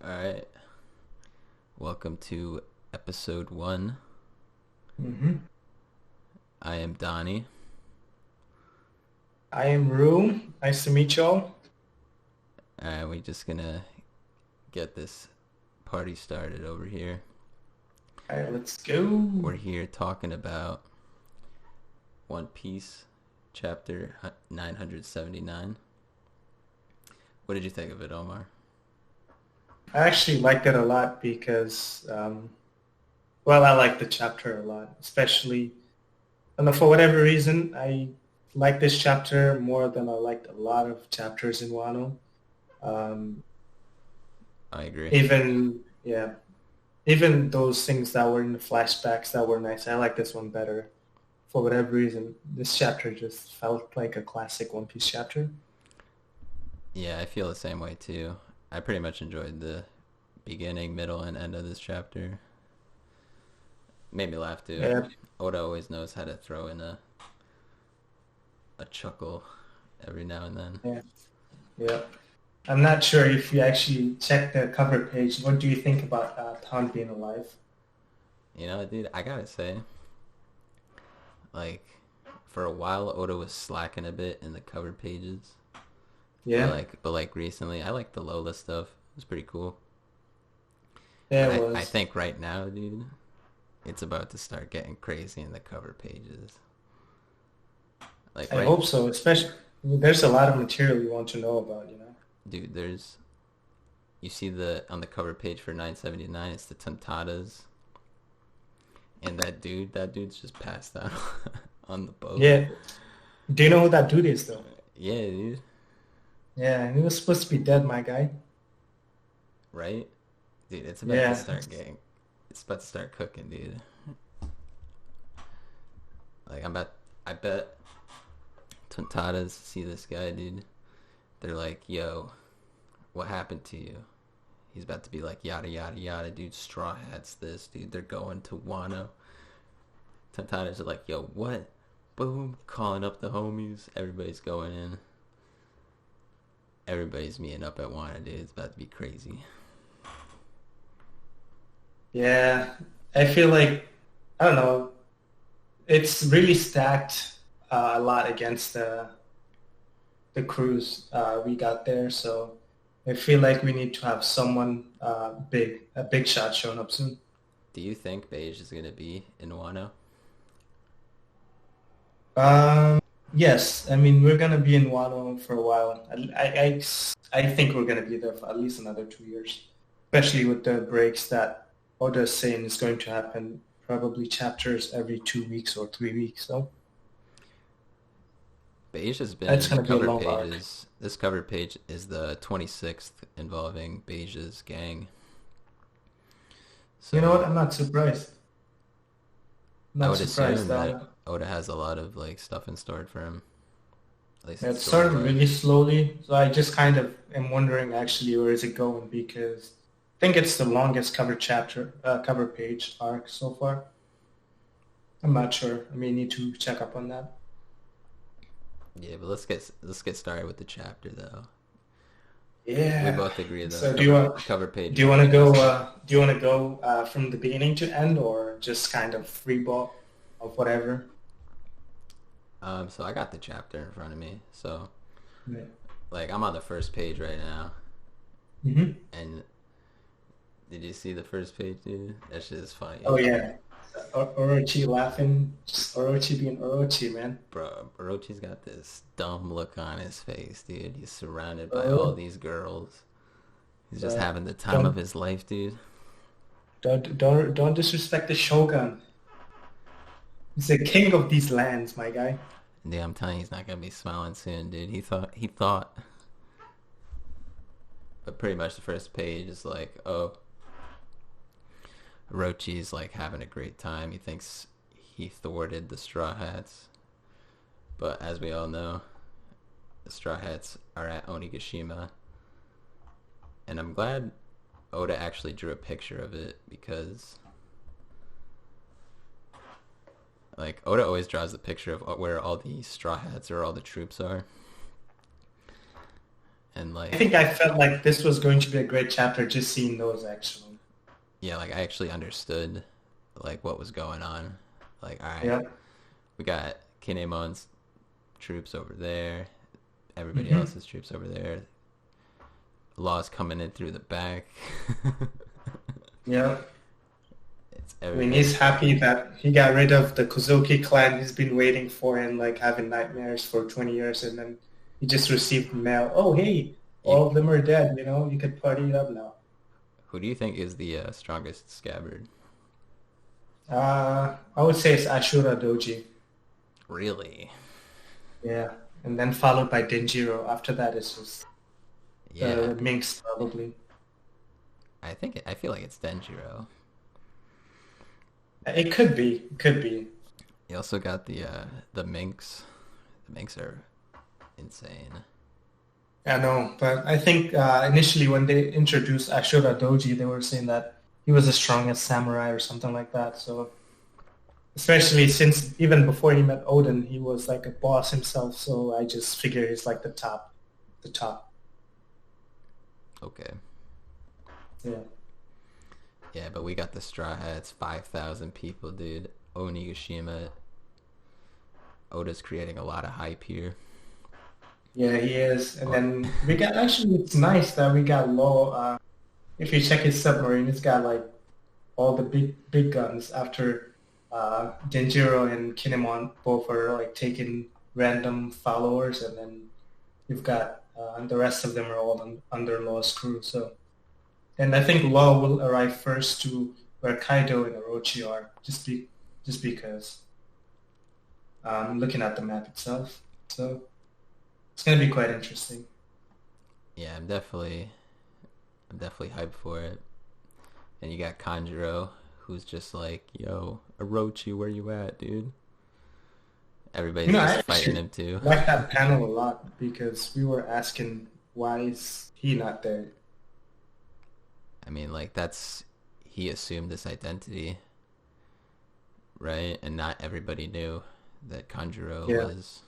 Alright, welcome to episode 1. hmm I am Donnie, I am Rue. Nice to meet y'all. and we're just gonna get this party started over here. All right, let's go. We're here talking about One Piece, chapter 979. What did you think of it, Omar? I actually liked it a lot because, well, I like the chapter a lot, especially, I don't know, for whatever reason, I like this chapter more than I liked a lot of chapters in Wano. Um, I agree. yeah, even those things that were in the flashbacks that were nice, I like this one better. For whatever reason, this chapter just felt like a classic One Piece chapter. Yeah, I feel the same way too. I pretty much enjoyed the beginning, middle, and end of this chapter. Made me laugh too. Yeah, Oda always knows how to throw in a chuckle every now and then. yeah, yeah. I'm not sure if you actually checked the cover page. What do you think about Tom being alive? You know, dude, I gotta say, like, for a while, Oda was slacking a bit in the cover pages, but Yeah, like recently, I like the Lola stuff. It was pretty cool. But there it I was. think right now, dude, it's about to start getting crazy in the cover pages. Like, I right, hope so. Especially, there's a lot of material you want to know about. dude, there's you see the on the cover page for 979, it's the Tontadas, and that dude's just passed out on the boat. Yeah. Do you know who that dude is, though? Yeah, dude, Yeah, he was supposed to be dead, my guy. right? Dude, Yeah. it's about to start cooking, dude. Like I bet Tontadas see this guy, dude. They're like, yo, what happened to you? He's about to be like, yada, yada, yada, dude. Straw Hats this, dude. They're going to Wano. Tontadas are like, yo, what? Boom. Calling up the homies. Everybody's going in. Everybody's meeting up at Wano, dude. It's about to be crazy. Yeah. I feel like, I don't know, it's really stacked a lot against the cruise we got there. So I feel like we need to have someone a big shot showing up soon. Do you think Beige is going to be in Wano? Um, yes, I mean we're gonna be in Wano for a while. I think we're gonna be there for at least another 2 years, especially with the breaks that Oda is saying is going to happen. Probably chapters every 2 weeks or 3 weeks. So Beige has been that's in the gonna be a cover long arc. pages. This cover page is the 26th involving Beige's gang. You know what? So I'm not surprised. I Not would surprised assume that that Oda has a lot of like stuff in store for him, at least it started story really wise. slowly. So I just kind of am wondering actually where is it going because I think it's the longest cover page arc so far. I'm not sure. I may need to check up on that. Yeah, but let's get started with the chapter though. We Yeah. both agree the So cover page do you is want to go amazing. do you want to go from the beginning to end or just kind of free ball of whatever? So I got the chapter in front of me. So Yeah. like I'm on the first page right now, hmm and did you see the first page, dude? That shit is funny. Oh yeah. Orochi laughing, just Orochi being Orochi, man. Bro, Orochi's got this dumb look on his face, dude. He's surrounded by all Oh, these girls. He's just uh, having the time of don't his life, dude. don't disrespect the Shogun. He's the king of these lands, my guy. Dude, I'm telling you, he's not gonna be smiling soon, dude. He thought, but pretty much the first page is like, oh, Orochi's like having a great time. He thinks he thwarted the Straw Hats, but as we all know, the Straw Hats are at Onigashima, and I'm glad Oda actually drew a picture of it because like Oda always draws the picture of where all the Straw Hats or all the troops are, And I like, think I felt like this was going to be a great chapter just seeing those actually. yeah, like I actually understood like what was going on. Like, all right, Yeah. we got Kinemon's troops over there, everybody Hmm. else's troops over there. Law's coming in through the back. Yeah. It's I mean, everybody. he's happy that he got rid of the Kozuki clan he's been waiting for and like having nightmares for 20 years, and then he just received mail. Oh, hey, You, all of them are dead. You could party it up now. who do you think is the strongest scabbard? I would say it's Ashura Doji. Really? Yeah, and then followed by Denjiro. After that, it's just Yeah, the Minx probably. I feel like it's Denjiro. It could be. It could be. You also got the Minks. The Minks are insane. I know, but I think initially when they introduced Ashura Doji, they were saying that he was the strongest samurai or something like that. So especially since even before he met Odin, he was like a boss himself. So I just figure he's like the top. Okay. Yeah. Yeah, but we got the Straw Hats, 5,000 people, dude. Onigashima, Oda's creating a lot of hype here. Yeah, he is. And Oh, then we got actually it's nice that we got Law. If you check his submarine, it's got like all the big guns after Denjiro and Kinemon both are like taking random followers, and then you've got the rest of them are all under Law's crew. So, and I think Law will arrive first to where Kaido and Orochi are, just because looking at the map itself. So it's gonna be quite interesting. yeah, I'm definitely hyped for it. And you got Kanjuro, who's just like, yo, Orochi, where you at, dude? Everybody's I just fighting actually him too. like that panel a lot because we were asking why is he not there? I mean, like, he assumed this identity, right? And not everybody knew that Kanjuro Yeah, was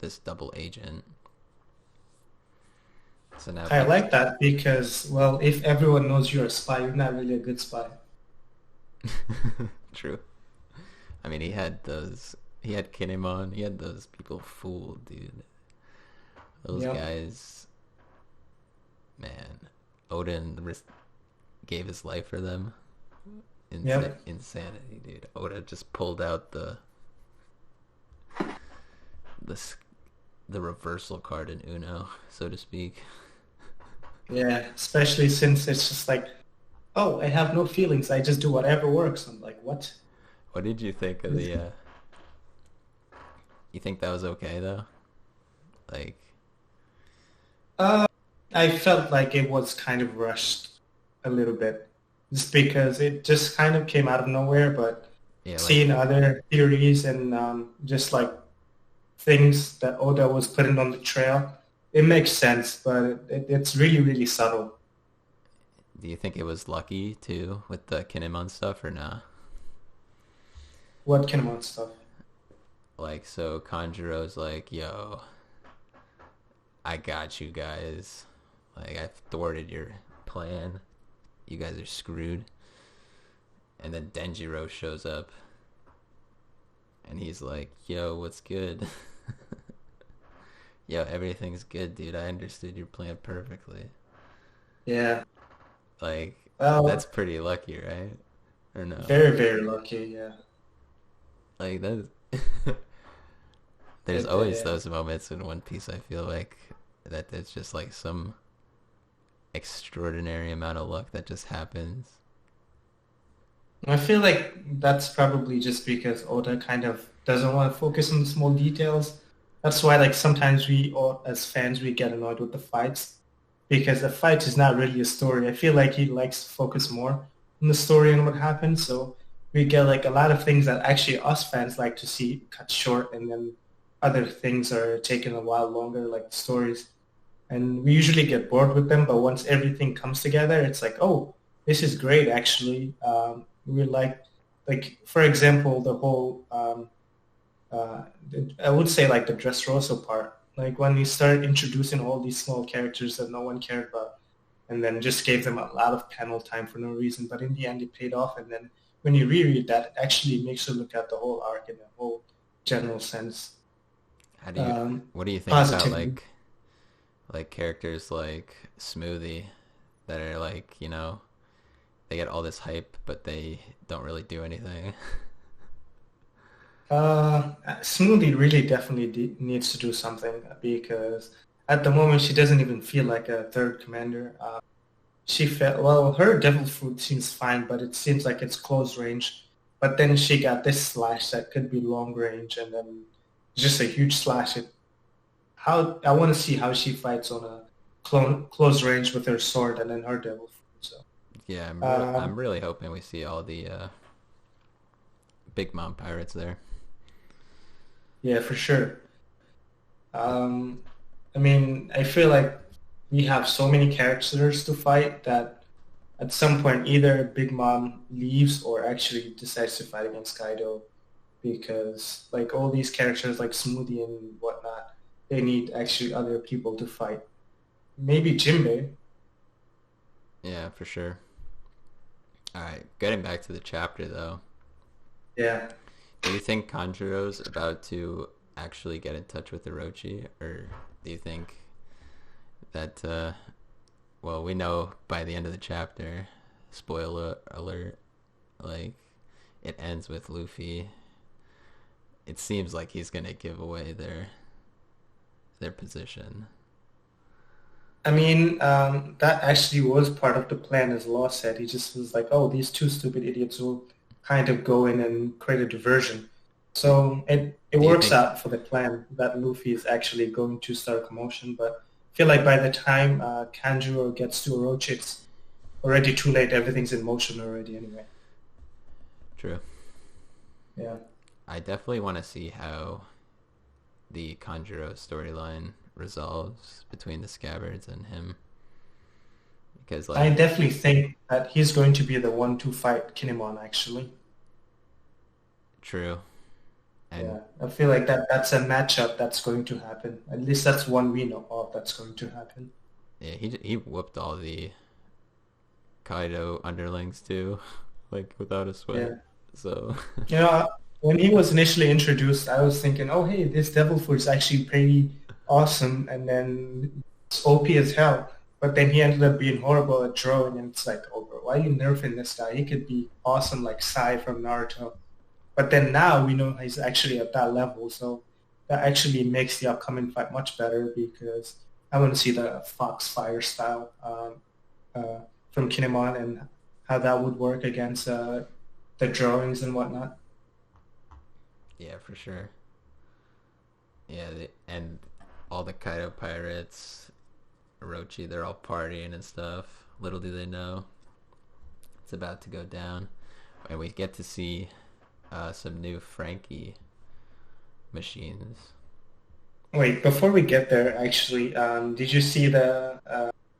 this double agent. So now I people. like that because, well, if everyone knows you're a spy, you're not really a good spy. True. I mean, he had Kinemon, he had those people fooled, dude. Those Yep, guys, man. Odin gave his life for them. yep. Insanity, dude. Oda just pulled out the the reversal card in Uno, so to speak. Yeah, especially since it's just like, oh, I have no feelings. I just do whatever works. I'm like, what? What did you think of the? You think that was okay though? Like, Uh, I felt like it was kind of rushed a little bit, just because it just kind of came out of nowhere. But yeah, like, seeing other theories and just like things that Oda was putting on the trail, it makes sense, but it's really, really subtle. do you think it was lucky too with the Kinemon stuff or nah? What Kinemon stuff? Like, so Kanjuro's like, yo, I got you guys. Like, I've thwarted your plan. You guys are screwed. And then Denjiro shows up and he's like, yo, what's good? Yo, everything's good, dude. I understood your plan perfectly. Yeah. Like, that's Well, pretty lucky, right? Or no? very, very lucky. Yeah. Like, that's. There's It, always uh, those moments in One Piece, I feel like, that there's just like some extraordinary amount of luck that just happens. I feel like that's probably just because Oda kind of doesn't want to focus on the small details. That's why, like, sometimes we, or as fans, we get annoyed with the fights because the fight is not really a story. I feel like he likes to focus more on the story and what happens. So we get like a lot of things that actually us fans like to see cut short, and then other things are taking a while longer, like stories. And we usually get bored with them, but once everything comes together, it's like, oh, this is great actually. We like for example, the whole I would say like the Dressrosa part. Like when we started introducing all these small characters that no one cared about, and then just gave them a lot of panel time for no reason. But in the end, it paid off. And then when you reread that, it actually makes you look at the whole arc in a whole general sense. How do you? Um, What do you think about Positively. like characters like Smoothie that are like they get all this hype but they don't really do anything? Smoothie really definitely needs to do something because at the moment she doesn't even feel like a third commander. She felt well. Her devil fruit seems fine, but it seems like it's close range. But then she got this slash that could be long range, and then just a huge slash. How I want to see how she fights on a close range with her sword and then her devil fruit. So Yeah, I'm um, really hoping we see all the Big Mom pirates there. yeah, for sure. Um, I mean, I feel like we have so many characters to fight that at some point either Big Mom leaves or actually decides to fight against Kaido because like all these characters like Smoothie and whatnot, they need actually other people to fight. Maybe Jinbei. Yeah, for sure. All right, getting back to the chapter though. Yeah. Do you think Kanjuro's about to actually get in touch with Orochi, or do you think that well, we know by the end of the chapter, spoiler alert, like it ends with Luffy. It seems like he's gonna give away their position. I mean, that actually was part of the plan, as Law said. He just was like, oh, these two stupid idiots will kind of go in and create a diversion. Do, So it do you works think? out for the plan that Luffy is actually going to start a commotion. But I feel like by the time Kanjuro gets to Orochi, it's already too late. Everything's in motion already anyway. True. Yeah. I definitely want to see how the Kanjuro storyline resolves between the Scabbards and him, because I like definitely think that he's going to be the one to fight Kinemon, actually. true and Yeah, I feel like that's a matchup that's going to happen. At least that's one we know of that's going to happen. yeah, he whooped all the Kaido underlings too, like without a sweat. Yeah. So You know, when he was initially introduced, I was thinking, oh, hey, this Devil Fruit is actually pretty awesome, and then it's OP as hell. But then he ended up being horrible at drawing, and it's like, oh, bro, why are you nerfing this guy? He could be awesome like Sai from Naruto. But then now we know he's actually at that level, so that actually makes the upcoming fight much better because I want to see the Foxfire style from Kinemon and how that would work against the drawings and whatnot. yeah, for sure. Yeah, and all the Kaido pirates, Orochi, they're all partying and stuff. Little do they know it's about to go down, and we get to see some new Frankie machines. Wait, before we get there, actually, did you see the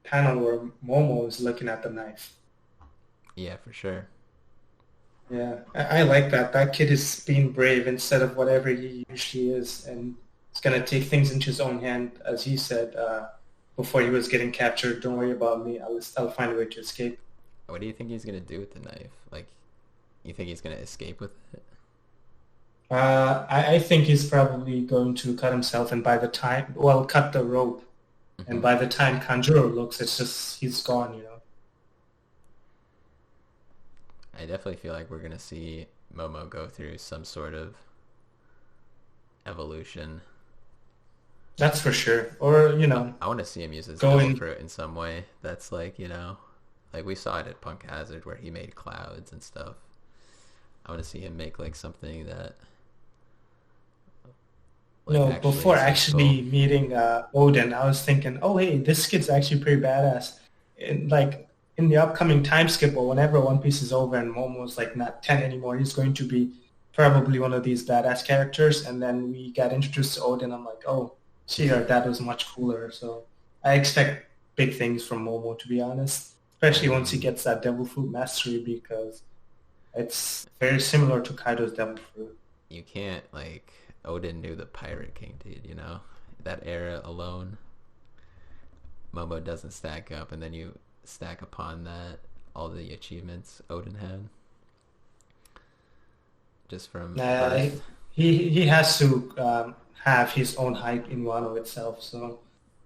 panel where Momo is looking at the knife? Yeah, for sure. Yeah, I like that. That kid is being brave instead of whatever he usually is, and he's gonna take things into his own hand, as he said before he was getting captured. Don't worry about me. I'll find a way to escape. What do you think he's gonna do with the knife? Like, you think he's gonna escape with it? I think he's probably going to cut himself, and by the time, well, cut the rope, and Hmm. by the time Kanjuro looks, it's just he's gone. I definitely feel like we're gonna see Momo go through some sort of evolution. That's for sure. Or I want to see him use his devil going. fruit in some way. That's like like we saw it at Punk Hazard where he made clouds and stuff. I want to see him make like something that like actually Before is useful. actually meeting Odin, I was thinking, oh, hey, this kid's actually pretty badass. Like in the upcoming time skip or whenever One Piece is over and Momo's like not 10 anymore, he's going to be probably one of these badass characters. And then we got introduced to Odin. I'm like, oh, gee, our dad was much cooler. So I expect big things from Momo, to be honest, I especially once he mean, gets that Devil Fruit mastery because it's very similar to Kaido's Devil Fruit. you can't like Odin knew the Pirate King, dude. that era alone, Momo doesn't stack up, and then you stack upon that all the achievements Odin had just from Uh, birth. he has to have his own hype in Wano itself, so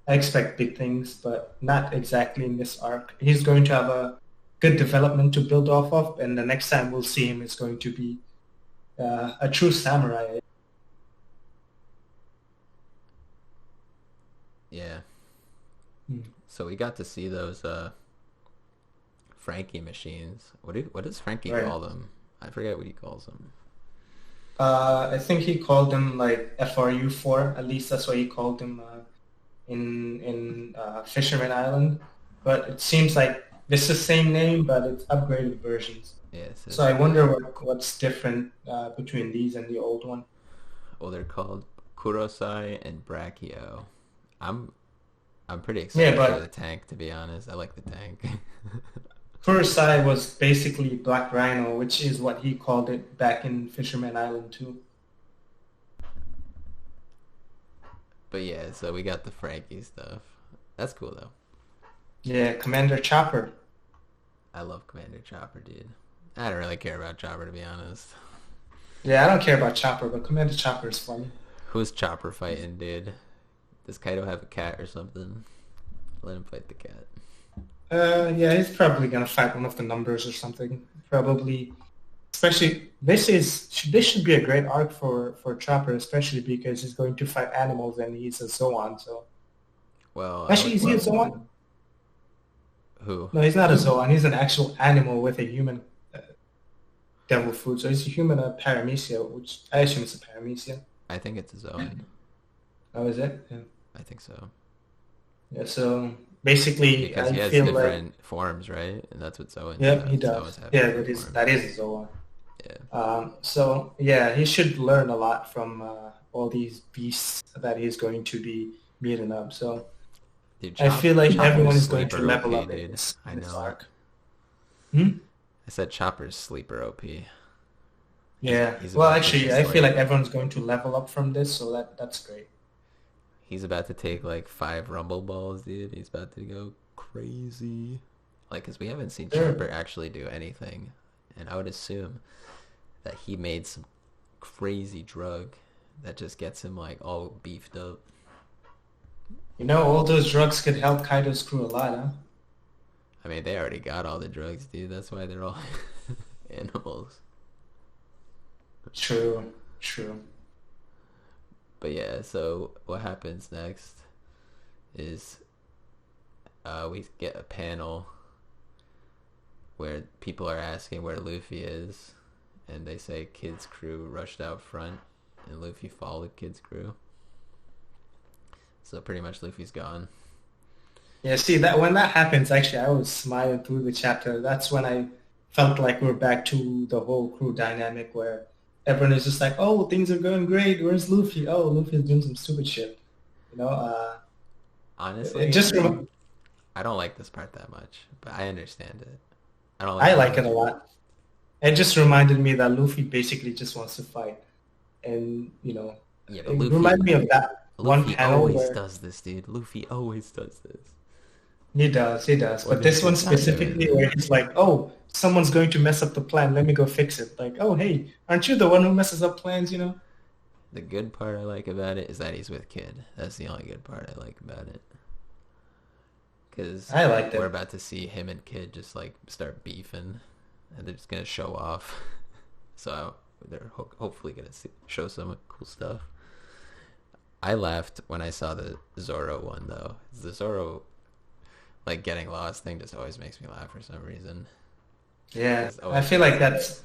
I expect big things, but not exactly in this arc. He's going to have a good development to build off of, and the next time we'll see him is going to be a true samurai. Yeah. Hmm. So we got to see those Frankie machines. What does Frankie Right. call them? I forget what he calls them. I think he called them like FRU4. At least that's what he called them in Fisherman Island. But it seems like it's the same name, but it's upgraded versions. Yeah, So so I wonder what's different between these and the old one. well, they're called Kurosai and Brachio. I'm I'm pretty Yeah, excited for the but tank, to be honest. I like the tank. Kurosai was basically Black Rhino, which is what he called it back in Fisherman Island too. But yeah, so we got the Frankie stuff. That's cool though. Yeah, Commander Chopper. I love Commander Chopper, dude. I don't really care about Chopper, to be honest. Yeah, I don't care about Chopper, but Commander Chopper is funny. Who's Chopper fighting, dude? Does Kaido have a cat or something? Let him fight the cat. Yeah, he's probably gonna fight one of the numbers or something. Probably, especially this should be a great arc for Chopper, especially because he's going to fight animals and he's a Zoan. So Well, I actually, would is he a love Zoan? who? No, he's not a Zoan. He's an actual animal with a human devil fruit. So he's a human paramecia, which I assume it's a paramecia. I think it's his own. Oh, is it? Yeah. I think so. Yeah. So basically, Because I he has feel like different forms, right? And that's what Zoans yeah, he have. does. Zoans have Yeah, different forms. that is a Zoan. Yeah. So yeah, he should learn a lot from all these beasts that he's going to be meeting up. So Dude, I feel like Chopper's everyone is going to sleeper level OP, up in dude. I this know. arc. Hmm? I said Chopper's sleeper OP. Yeah. He's Well, about to actually, just I feel like like everyone's going to level up from this, so that's great. he's about to take like 5 rumble balls, dude. He's about to go crazy. Like, cause we haven't seen Sure. Chopper actually do anything, and I would assume that he made some crazy drug that just gets him like all beefed up. You know, all those drugs could help Kaido's crew a lot, huh? I mean, they already got all the drugs, dude. That's why they're all animals. True. True. But yeah, so what happens next is we get a panel where people are asking where Luffy is, and they say Kid's crew rushed out front, and Luffy followed Kid's crew. So pretty much Luffy's gone. Yeah, see that when that happens, actually, I was smiling through the chapter. That's when I felt like we're back to the whole crew dynamic where everyone is just like, "Oh, things are going great. Where's Luffy? Oh, Luffy's doing some stupid shit." You know, it Honestly, just I don't like this part that much, but I understand it. I don't like I how like it a Luffy. lot. It just reminded me that Luffy basically just wants to fight, and Yeah, but it reminded me of that one Luffy panel always where does this, dude. Luffy always does this. he does. What But is this one this not specifically, doing? where he's like, "Oh, someone's going to mess up the plan. Let me go fix it." Like, "Oh, hey, aren't you the one who messes up plans?" The good part I like about it is that he's with Kid. That's the only good part I like about it. Because I liked we're it. about to see him and Kid just like start beefing, and they're just gonna show off. So they're hopefully gonna show some cool stuff. I laughed when I saw the Zoro one though. The Zoro like getting lost thing just always makes me laugh for some reason. Yeah, It's I always feel like that's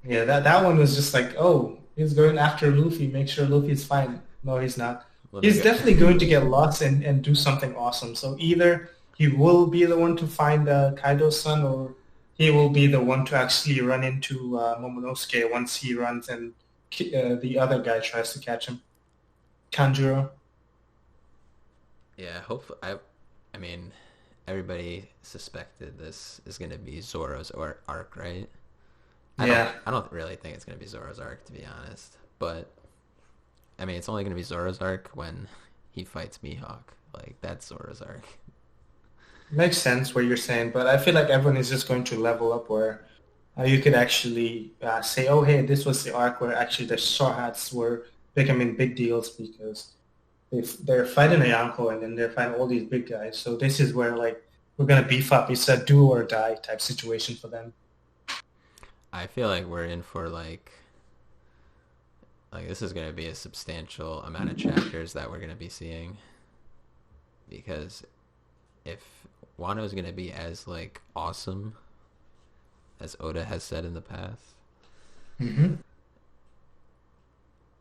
yeah. That one was just like, "Oh, he's going after Luffy. Make sure Luffy's fine." No, he's not. let me He's go. definitely going to get lost and do something awesome. So either he will be the one to find Kaido's son, or he will be the one to actually run into Momonosuke once he runs and the other guy tries to catch him. Kanjuro. Yeah, hopefully. I mean, everybody suspected this is gonna be Zoro's or arc, right? I don't. Yeah. I don't really think it's gonna be Zoro's arc, to be honest. But I mean, it's only gonna be Zoro's arc when he fights Mihawk. Like that's Zoro's arc. Makes sense what you're saying, but I feel like everyone is just going to level up where you could actually say, oh, hey, this was the arc where actually the Straw Hats were becoming big deals because they're fighting a Yonko and then they're fighting all these big guys. So this is where like we're gonna beef up. It's a do or die type situation for them. I feel like we're in for like this is gonna be a substantial amount of chapters that we're gonna be seeing because if Wano is gonna be as like awesome as Oda has said in the past, Hmm.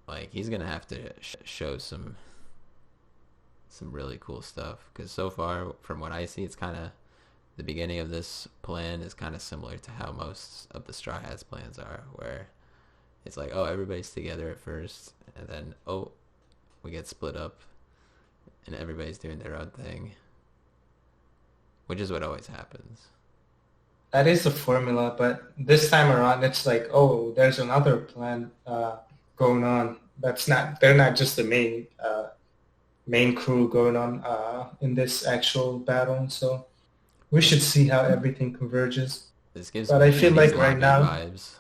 like he's gonna have to show some really cool stuff because so far from what I see, it's kind of the beginning of this plan is kind of similar to how most of the Straw Hats plans are, where it's like, oh, everybody's together at first, and then oh, we get split up, and everybody's doing their own thing, which is what always happens. That is the formula, but this time around, it's like, oh, there's another plan going on. That's not. They're not just the main crew going on in this actual battle. So we should see how everything converges. This gives But me I feel Enies like right Lobby now, vibes.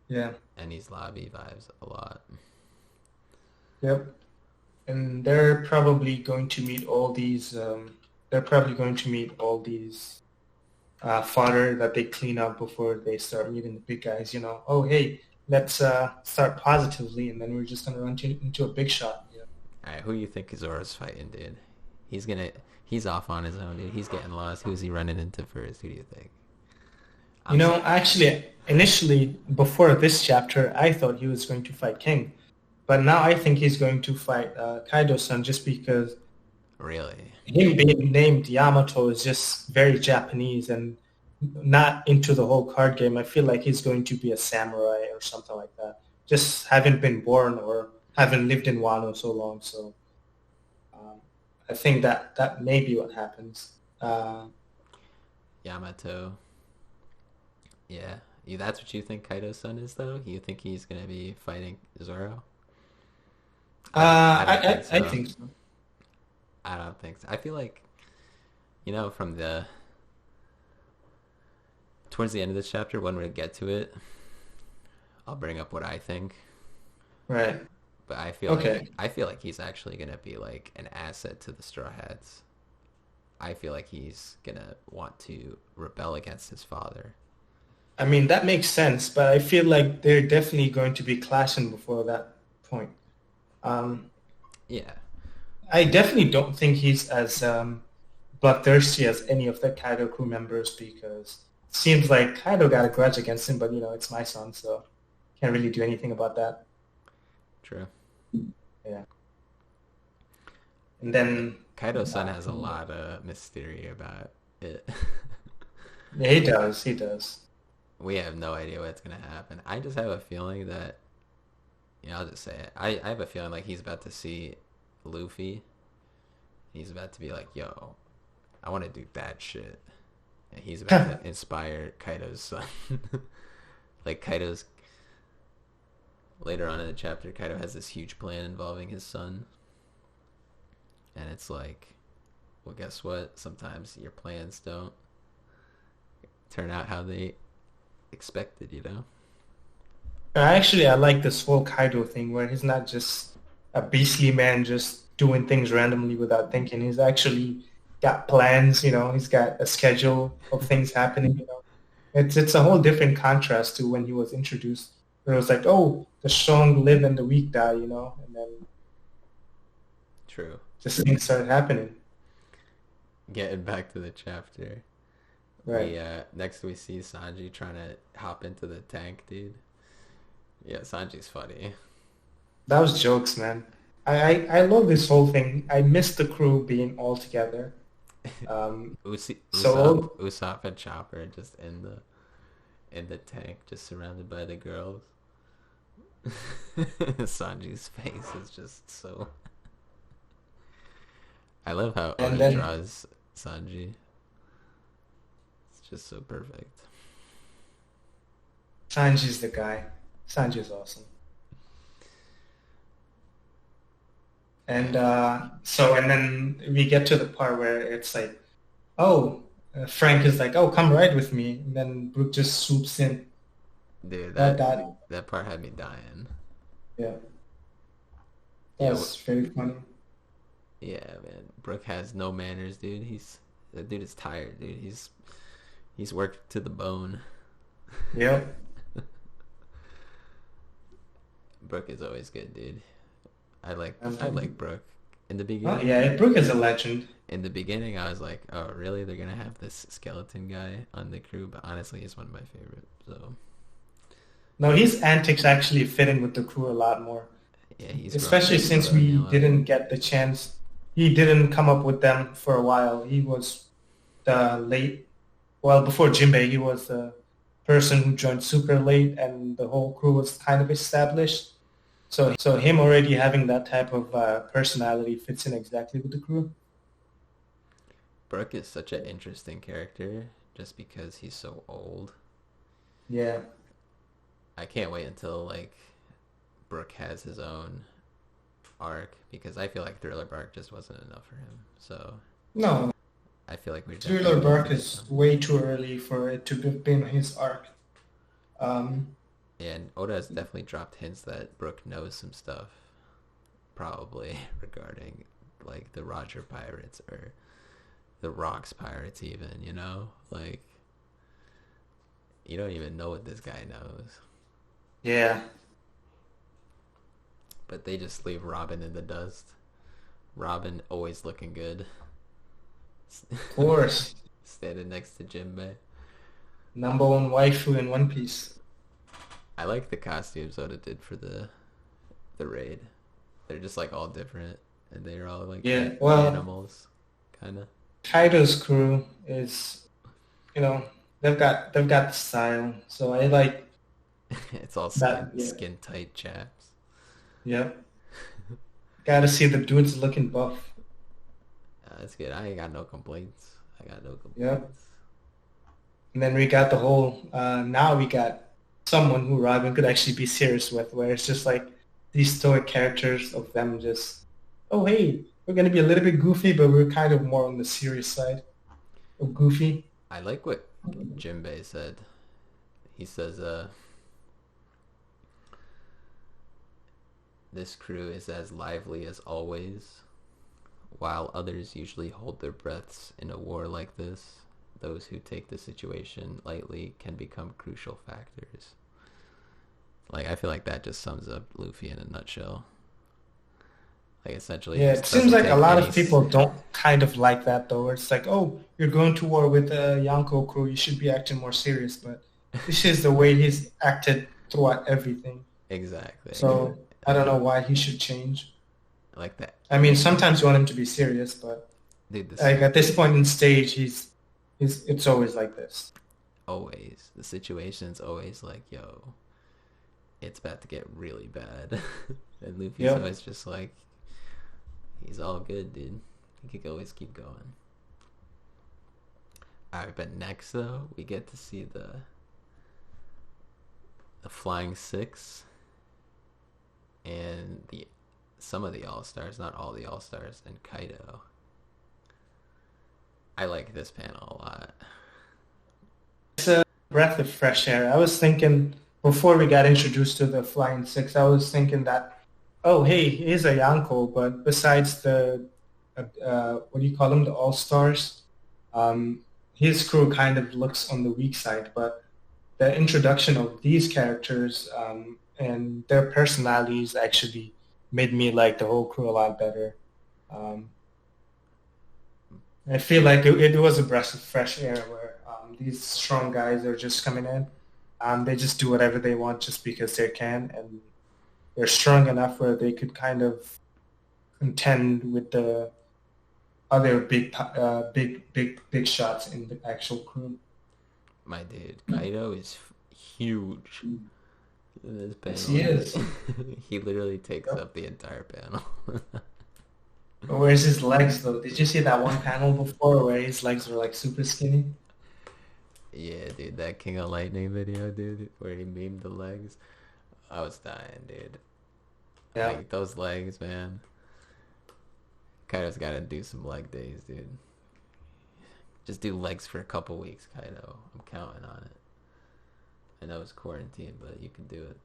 yeah, Enies Lobby vibes a lot. yep. And they're probably going to meet all these. They're probably going to meet all these fodder that they clean up before they start meeting the big guys. You know, oh hey, let's start positively, and then we're just gonna run into a big shot. You know? All right, who do you think Zoro's fighting, dude? He's off on his own, dude. He's getting lost. Who's he running into first? Who do you think? You I'm know, actually, initially before this chapter, I thought he was going to fight King, but now I think he's going to fight Kaido-san just because really. him being named Yamato is just very Japanese and not into the whole card game. I feel like he's going to be a samurai or something like that. Just haven't been born or haven't lived in Wano so long. So um, I think that may be what happens. Yamato. Yeah. That's what you think Kaido's son is, though? You think he's gonna be fighting Zoro? I don't think I so. think so. I don't think so. I feel like, from the towards the end of this chapter, when we get to it, I'll bring up what I think. Right. But Okay. I feel like he's actually gonna be like an asset to the Straw Hats. I feel like he's gonna want to rebel against his father. I mean, that makes sense, but I feel like they're definitely going to be clashing before that point. Um, Yeah, I definitely don't think he's as bloodthirsty as any of the Kaido crew members because it seems like Kaido got a grudge against him, but it's my son, so can't really do anything about that. true. Yeah. And then Kaido's son has a lot of mystery about it. yeah, he does, he does. We have no idea what's gonna happen. I just have a feeling that, I'll just say it. I have a feeling like he's about to see Luffy. He's about to be like, yo, I want to do that shit. And he's about to inspire Kaido's son. Like Kaido's later on in the chapter, Kaido has this huge plan involving his son. And it's like, well, guess what? Sometimes your plans don't turn out how they expected. Actually, I like this whole Kaido thing where he's not just a beastly man just doing things randomly without thinking. He's actually got plans, he's got a schedule of things happening. It's a whole different contrast to when he was introduced. Where it was like, oh, the strong live and the weak die, and then True. just things started happening. Getting back to the chapter. Right. Next we see Sanji trying to hop into the tank, dude. Yeah, Sanji's funny. That was jokes, man. I love this whole thing. I miss the crew being all together. So Usopp and Chopper just in the tank, just surrounded by the girls. Sanji's face is just so. I love how and Oda then draws Sanji. It's just so perfect. Sanji's the guy. Sanji's awesome. And and then we get to the part where it's like, oh, Frank is like, oh, come ride with me. And then Brooke just swoops in. Dude, That, that that, that part had me dying. yeah, Yeah, that's very funny. yeah, man. Brooke has no manners, dude. That dude is tired, dude. He's worked to the bone. Yep. Brooke is always good, dude. I Um, like Brooke. In the oh, beginning, yeah, Brooke is a legend. I was like, oh, really? They're gonna have this skeleton guy on the crew? But honestly, he's one of my favorites. So No, his antics actually fit in with the crew a lot more, yeah, he's especially since growing me a we lot. didn't get the chance. He didn't come up with them for a while. He was the late, well, before Jinbei, he was the person who joined super late and the whole crew was kind of established. So him already having that type of personality fits in exactly with the crew. Brooke is such an interesting character just because he's so old. Yeah. I can't wait until like Brooke has his own arc because I feel like Thriller Bark just wasn't enough for him. So No, I feel like we're definitely Thriller gonna have to Bark get is some. way too early for it to have been his arc. Um, And Oda has definitely dropped hints that Brooke knows some stuff, probably regarding like the Roger Pirates or the Rocks Pirates, even. Like you don't even know what this guy knows, yeah, but they just leave Robin in the dust. Robin always looking good, of course. standing next to Jinbei. Number one waifu in One Piece. I like the costumes Oda did for the raid. They're just like all different, and they're all like Yeah, well, animals, kind of. Kaido's crew is, you know, they've got style. So I like It's all that. Yeah, skin tight chaps. yeah. Got to see the dudes looking buff. That's good. I ain't got no complaints. I got no Yeah. complaints. And then we got the whole. Now we got someone who Robin could actually be serious with, where it's just like these stoic characters of them just, oh hey, we're gonna be a little bit goofy, but we're kind of more on the serious side of goofy. I like what Jinbei said. He says, this crew is as lively as always. While others usually hold their breaths in a war like this, those who take the situation lightly can become crucial factors. Like, I feel like that just sums up Luffy in a nutshell. Like, essentially, he Yeah, it just seems doesn't like a take lot any. of people don't kind of like that though. Where it's like, oh, you're going to war with a Yonko crew, you should be acting more serious. But this is the way he's acted throughout everything. Exactly. So I don't know why he should change. I like that. I mean, sometimes you want him to be serious, but Dude, like at this point in stage, he's it's always like this. always. The situation's always like, yo, it's about to get really bad. And Luffy's Yep. always just like, he's all good, dude. He could always keep going. Alright, but next though, we get to see the Flying Six and the some of the All Stars, not all the All Stars, and Kaido. I like this panel a lot. It's a breath of fresh air. I was thinking before we got introduced to the Flying Six, I was thinking that, oh, hey, he's a Yonko, but besides the, what do you call them, the All-Stars, his crew kind of looks on the weak side, but the introduction of these characters and their personalities actually made me like the whole crew a lot better. Um, I feel like it was a breath of fresh air where these strong guys are just coming in. They just do whatever they want just because they can, and they're strong enough where they could kind of contend with the other big shots in the actual crew. My dude, Kaido is huge in this Yes, he panel. is. He literally takes Yep. up the entire panel. But where's his legs though? Did you see that one panel before where his legs were like super skinny? Yeah, dude, that King of Lightning video, dude, where he memed the legs. I was dying, dude. Yeah. Like those legs, man. Kaido's gotta do some leg days, dude. Just do legs for a couple weeks, Kaido. I'm counting on it. I know it's quarantine, but you can do it.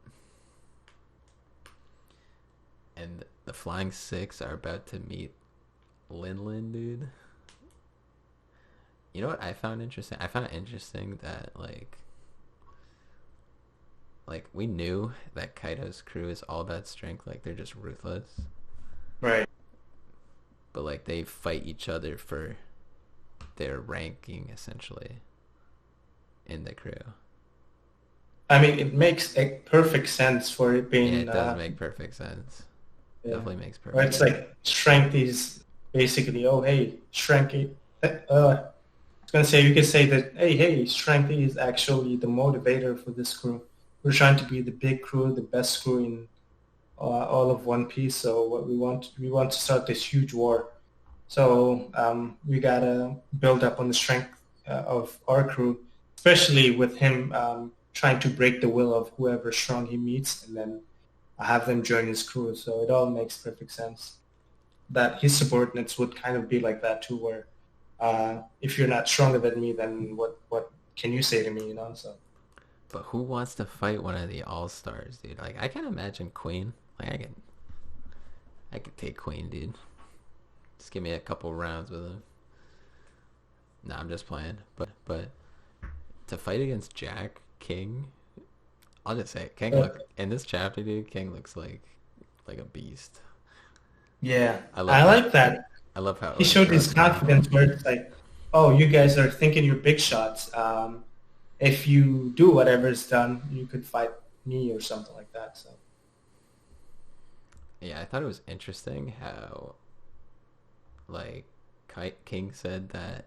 And the Flying Six are about to meet Lin, dude. You know what I found interesting? I found it interesting that like we knew that Kaido's crew is all about strength, like they're just ruthless. Right. But like they fight each other for their ranking essentially in the crew. I mean, it makes a perfect sense for it being. Yeah, it does make perfect sense. Yeah. Definitely makes perfect Where it's sense. like strength is basically, oh hey, strength. I was gonna say you could say that, hey, strength is actually the motivator for this crew. We're trying to be the big crew, the best crew in all of One Piece. So what we want to start this huge war. So we gotta build up on the strength of our crew, especially with him trying to break the will of whoever strong he meets, and then have them join his crew. So it all makes perfect sense. That his subordinates would kind of be like that too, where if you're not stronger than me, then what can you say to me? So But who wants to fight one of the all stars, dude? Like I can imagine Queen. Like I could take Queen, dude. Just give me a couple rounds with him. Nah, I'm just playing. But to fight against Jack King, I'll just say it. King look in this chapter, dude. King looks like a beast. yeah, I love I how, like that. I love how He showed his confidence where it's like, oh, you guys are thinking you're big shots. If you do whatever's done, you could fight me or something like that. So Yeah, I thought it was interesting how like King said that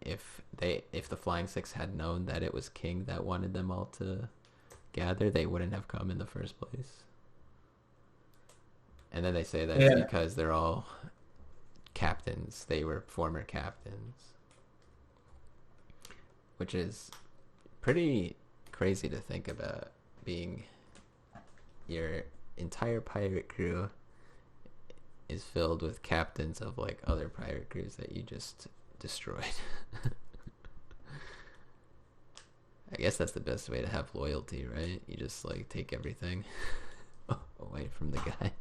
if the Flying Six had known that it was King that wanted them all to gather, they wouldn't have come in the first place. And then they say that it's yeah, because they're all captains. They were former captains, which is pretty crazy to think about, being your entire pirate crew is filled with captains of like other pirate crews that you just destroyed. I guess that's the best way to have loyalty, right? You just like take everything away from the guy.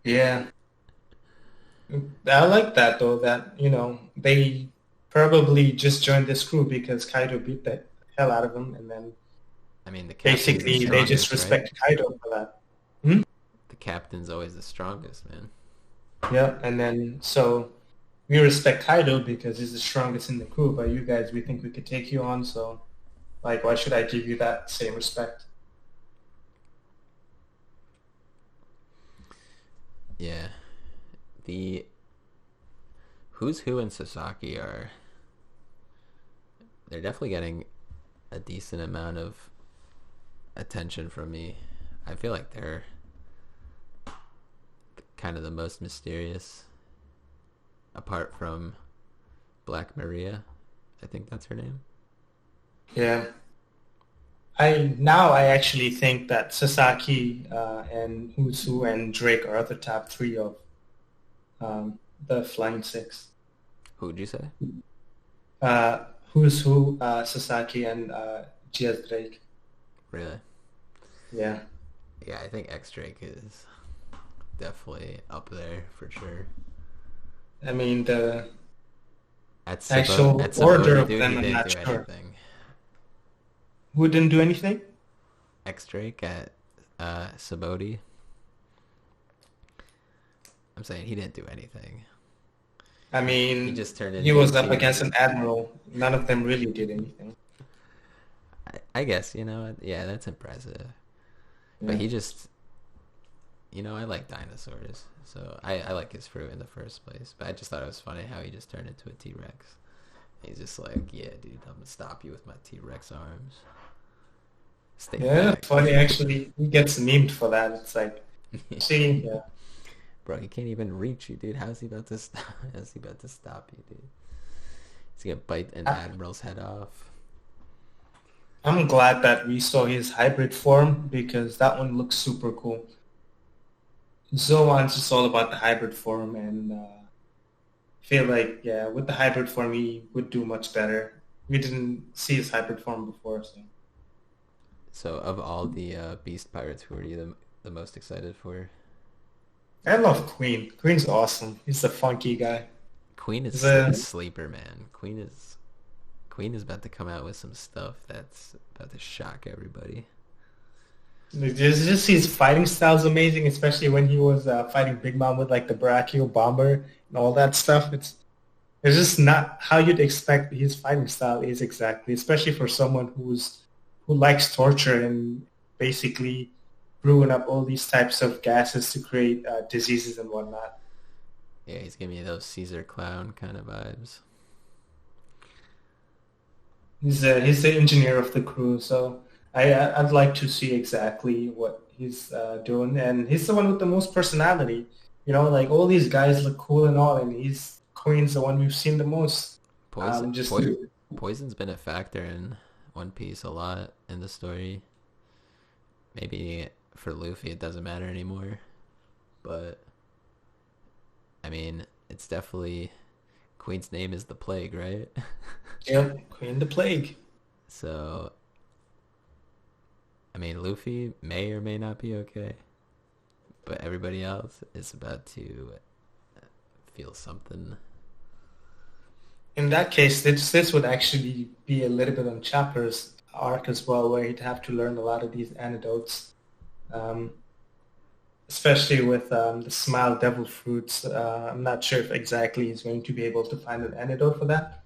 yeah. I like that though. That they probably just joined this crew because Kaido beat the hell out of them, and then I mean, the captain's the basically they just strongest, right? respect Kaido for that. Hmm? The captain's always the strongest, man. Yeah, and then so we respect Kaido because he's the strongest in the crew, but you guys, we think we could take you on, so like, why should I give you that same respect? Yeah. The Who's Who and Sasaki they're definitely getting a decent amount of attention from me. I feel like they're kind of the most mysterious, apart from Black Maria. I think that's her name. Yeah. I actually think that Sasaki and Usu and Drake are the top three of the Flying Six. Who'd you say? Who's who? Sasaki and G.S. Drake. Really? Yeah. Yeah, I think X Drake is definitely up there for sure. I mean, the At actual at order Sabaody, of dude, them, he I'm didn't not do sure. anything. Who didn't do anything? X Drake at Sabaody. I'm saying he didn't do anything. I He mean, just turned he into a was up T-Rex. against an admiral. None of them really did anything. I guess, yeah, that's impressive. But Yeah. he just, I like dinosaurs, so I like his fruit in the first place. But I just thought it was funny how he just turned into a T-Rex. He's just like, yeah, dude, I'm gonna stop you with my T-Rex arms. Stay Yeah, back. funny actually. He gets memed for that. It's like, see, yeah. Bro, he can't even reach you, dude. How's he about to stop? How's he about to stop you, dude? He's gonna bite an I- admiral's head off. I'm glad that we saw his hybrid form because that one looks super cool. Zoan's just all about the hybrid form, and feel like yeah, with the hybrid form he would do much better. We didn't see his hybrid form before, so So of all the Beast Pirates, who are you the most excited for? I love Queen. Queen's awesome. He's the funky guy. Queen is He's a sleeper, man. Queen is about to come out with some stuff that's about to shock everybody. just his fighting style's amazing, especially when he was fighting Big Mom with like the brachial bomber and all that stuff. It's just not how you'd expect his fighting style is exactly, especially for someone who likes torture and basically brewing up all these types of gases to create diseases and whatnot. Yeah, he's giving me those Caesar clown kind of vibes. He's the engineer of the crew, so I'd like to see exactly what he's doing, and he's the one with the most personality. You know, like all these guys look cool and all, and he's Queen's the one we've seen the most. Poison, Just Poison's been a factor in One Piece a lot in the story. Maybe for Luffy it doesn't matter anymore, but I mean, it's definitely Queen's name is the plague, right? yeah, Queen the Plague. So, I mean, Luffy may or may not be okay, but everybody else is about to feel something. In that case, this would actually be a little bit on Chopper's arc as well, where he'd have to learn a lot of these antidotes, um, especially with the Smile Devil fruits. I'm not sure if exactly he's going to be able to find an antidote for that,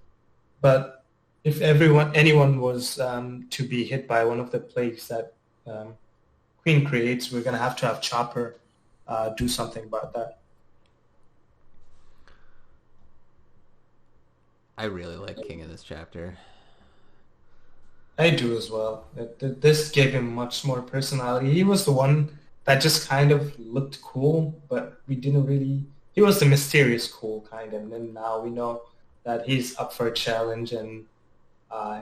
but if anyone was to be hit by one of the plagues that um, Queen creates, we're gonna have Chopper do something about that. I really like King in this chapter. I do as well. This gave him much more personality. He was the one that just kind of looked cool, but we didn't really. He was the mysterious cool kind, and then now we know that he's up for a challenge, and uh,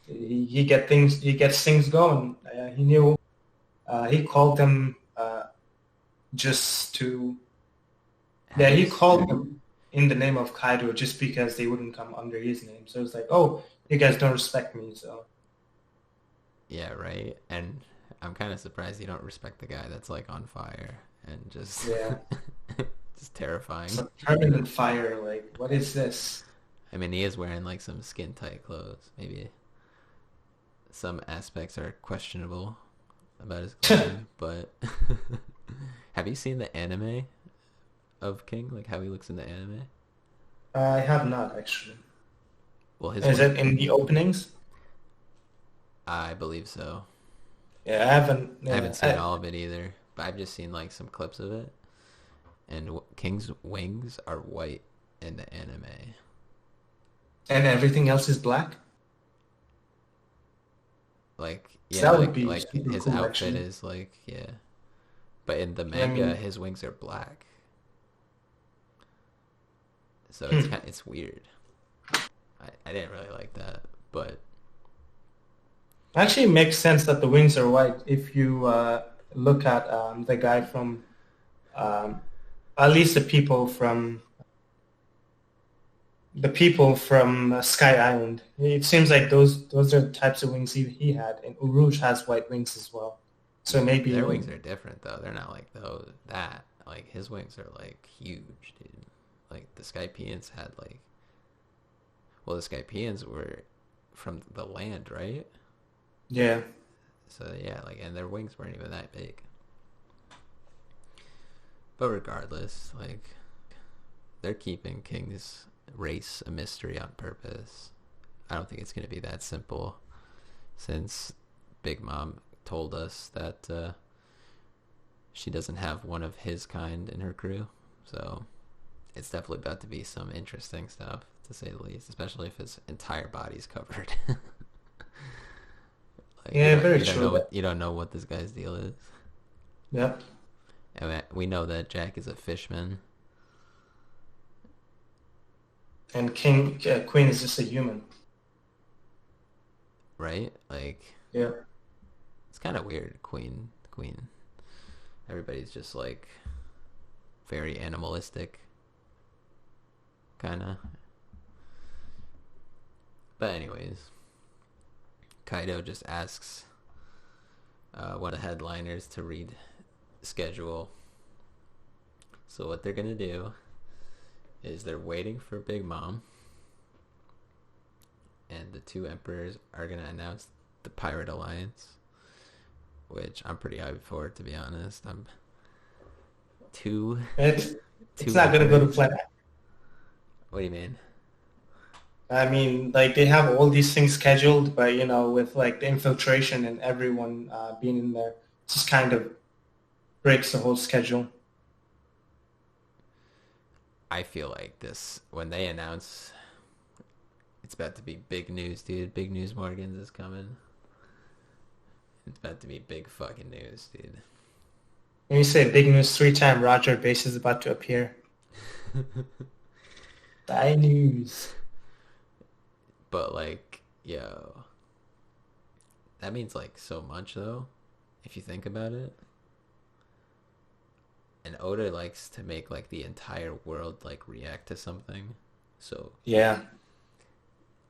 he, he gets things going. He knew. He called them just to. Yeah, Have you he s- called them in the name of Kaido just because they wouldn't come under his name. So it's like, oh, you guys don't respect me, so. Yeah, right. And I'm kind of surprised you don't respect the guy that's like on fire and just Yeah. just terrifying. So permanent fire, like what is this? I mean, he is wearing like some skin tight clothes. Maybe some aspects are questionable about his clothing, but have you seen the anime of King? Like how he looks in the anime? I have not actually. Well, his Is wing, it in the openings? I believe so. Yeah, I haven't. I haven't Yeah, seen all of it either, but I've just seen like some clips of it. And King's wings are white in the anime. and everything else is black. Like So yeah, that would be like super his cool, outfit actually. is like yeah, but in the Yeah, I manga, mean, his wings are black, so hmm. it's weird. I didn't really like that, but Actually, it makes sense that the wings are white if you look at the guy from um, at least the people from Sky Island. It seems like those are the types of wings he had, and Uruj has white wings as well. So their maybe wings are different though. They're not like those that like his wings are like huge, dude. Like the Skypians had like well, the Skypians were from the land, right? yeah. So yeah, like and their wings weren't even that big. But regardless, like they're keeping King's race a mystery on purpose. I don't think it's going to be that simple since Big Mom told us that she doesn't have one of his kind in her crew. So it's definitely about to be some interesting stuff, to say the least, especially if his entire body's covered. Like Yeah, very true. you don't know what this guy's deal is. Yeah. And we know that Jack is a fishman, And Queen is just a human. right? Like Yeah. it's kind of weird, Queen. Everybody's just like very animalistic, kind of. But anyways, Kaido just asks one of the headliners to read schedule. So what they're gonna do is they're waiting for Big Mom, and the two emperors are gonna announce the Pirate Alliance, which I'm pretty hyped for, to be honest. I'm too. It's not gonna go to plan. What do you mean? I mean, like they have all these things scheduled, but you know, with like the infiltration and everyone being in there, it just kind of breaks the whole schedule. I feel like this when they announce it's about to be big news, dude. Big news Morgans is coming. It's about to be big fucking news, dude. When you say big news 3 times, Roger Base is about to appear. Die news. But like, yo, that means like so much though, if you think about it. And Oda likes to make like the entire world like react to something. So Yeah.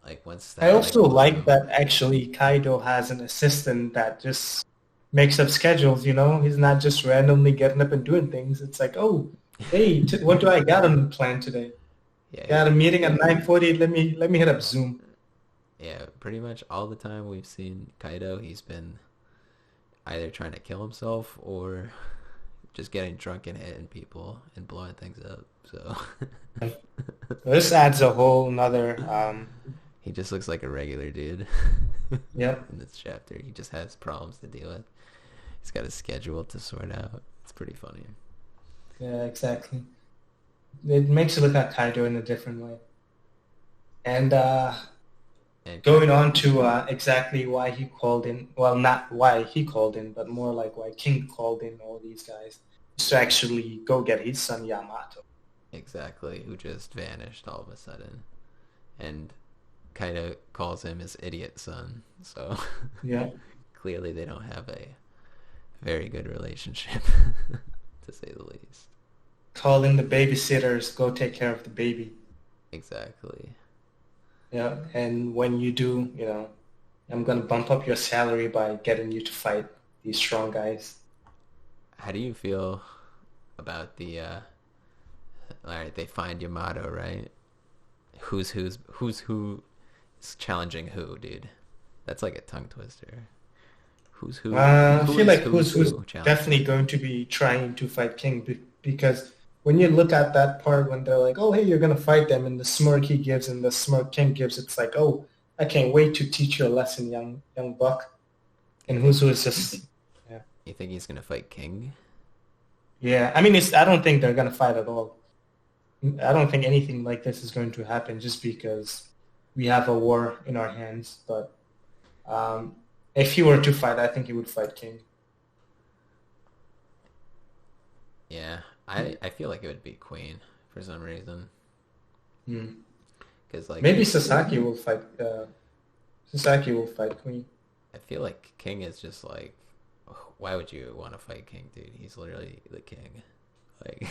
like once I that also like like that actually Kaido has an assistant that just makes up schedules, you know? He's not just randomly getting up and doing things. It's like, oh, hey, what do I got on the plan today? yeah, Got a meeting at 9:40. Let me hit up Zoom. yeah, pretty much all the time we've seen Kaido, he's been either trying to kill himself or just getting drunk and hitting people and blowing things up. So This adds a whole nother he just looks like a regular dude. yep. In this chapter, he just has problems to deal with. He's got a schedule to sort out. It's pretty funny. Yeah, exactly. It makes you look at Kaido in a different way. And And going on to exactly why he called in, well, not why he called in, but more like why King called in all these guys, is to actually go get his son Yamato. exactly, who just vanished all of a sudden. And Kaido calls him his idiot son. So Yeah. clearly they don't have a very good relationship, to say the least. Call in the babysitters, go take care of the baby. Exactly. Yeah, and when you do, you know, I'm gonna bump up your salary by getting you to fight these strong guys. How do you feel about the alright, they find Yamato, right? Who's who is challenging who, dude? That's like a tongue twister. Who's who? I Who feel is like who's who challenging? definitely going to be trying to fight King because when you look at that part when they're like, oh hey, you're gonna fight them, and the smirk he gives and the smirk King gives, it's like, oh, I can't wait to teach you a lesson, young buck. You And think who is just yeah. you think he's gonna fight King? Yeah, I mean, I don't think they're gonna fight at all. I don't think anything like this is going to happen just because we have a war in our hands. But um, if he were to fight, I think he would fight King. Yeah, I feel like it would be Queen for some reason. Hmm. Because like Maybe Sasaki will fight. Sasaki will fight Queen. I feel like King is just like, why would you want to fight King, dude? He's literally the king. Like,